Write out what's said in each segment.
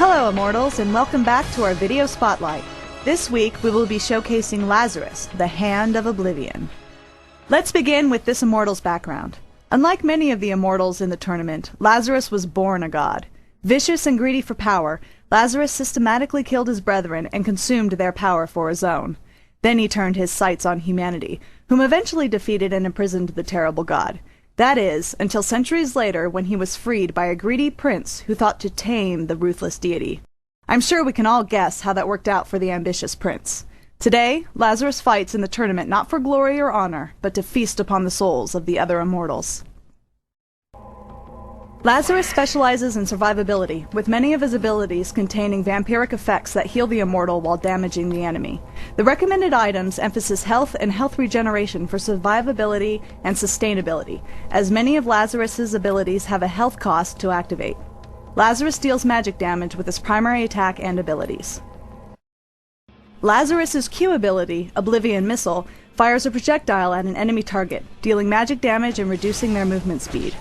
Hello Immortals, and welcome back to our video spotlight. This week we will be showcasing Lazarus, the Hand of Oblivion. Let's begin with this Immortal's background. Unlike many of the Immortals in the tournament, Lazarus was born a god. Vicious and greedy for power, Lazarus systematically killed his brethren and consumed their power for his own. Then he turned his sights on humanity, whom eventually defeated and imprisoned the terrible god. That is, until centuries later when he was freed by a greedy prince who thought to tame the ruthless deity. I'm sure we can all guess how that worked out for the ambitious prince. Today, Lazarus fights in the tournament not for glory or honor, but to feast upon the souls of the other immortals. Lazarus specializes in survivability, with many of his abilities containing vampiric effects that heal the immortal while damaging the enemy. The recommended items emphasize health and health regeneration for survivability and sustainability, as many of Lazarus's abilities have a health cost to activate. Lazarus deals magic damage with his primary attack and abilities. Lazarus's Q ability, Oblivion Missile, fires a projectile at an enemy target, dealing magic damage and reducing their movement speed.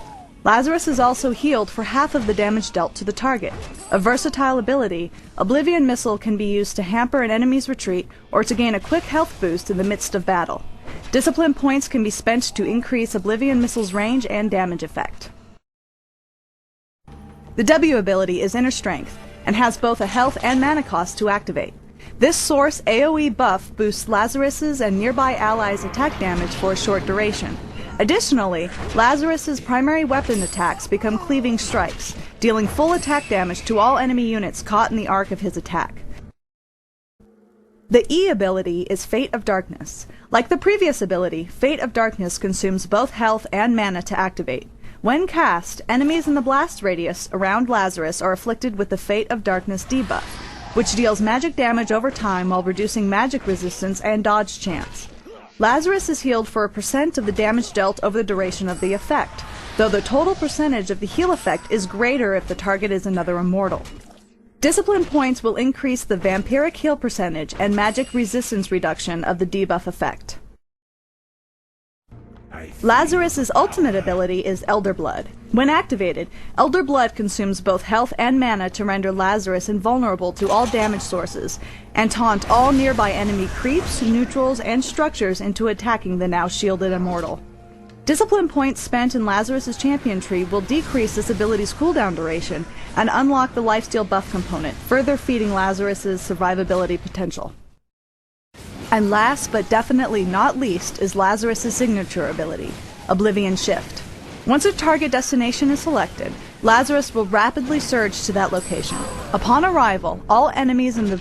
Lazarus is also healed for half of the damage dealt to the target. A versatile ability, Oblivion Missile can be used to hamper an enemy's retreat or to gain a quick health boost in the midst of battle. Discipline points can be spent to increase Oblivion Missile's range and damage effect. The W ability is Inner Strength, and has both a health and mana cost to activate. This source AoE buff boosts Lazarus's and nearby allies' attack damage for a short duration. Additionally, Lazarus's primary weapon attacks become cleaving strikes, dealing full attack damage to all enemy units caught in the arc of his attack. The E ability is Fate of Darkness. Like the previous ability, Fate of Darkness consumes both health and mana to activate. When cast, enemies in the blast radius around Lazarus are afflicted with the Fate of Darkness debuff, which deals magic damage over time while reducing magic resistance and dodge chance. Lazarus is healed for a % of the damage dealt over the duration of the effect, though the total percentage of the heal effect is greater if the target is another immortal. Discipline points will increase the vampiric heal percentage and magic resistance reduction of the debuff effect. Lazarus's ultimate ability is Elder Blood. When activated, Elder Blood consumes both health and mana to render Lazarus invulnerable to all damage sources, and taunt all nearby enemy creeps, neutrals, and structures into attacking the now shielded immortal. Discipline points spent in Lazarus's champion tree will decrease this ability's cooldown duration and unlock the lifesteal buff component, further feeding Lazarus's survivability potential. And last but definitely not least is Lazarus's signature ability, Oblivion Shift. Once a target destination is selected, Lazarus will rapidly surge to that location. Upon arrival, all enemies in the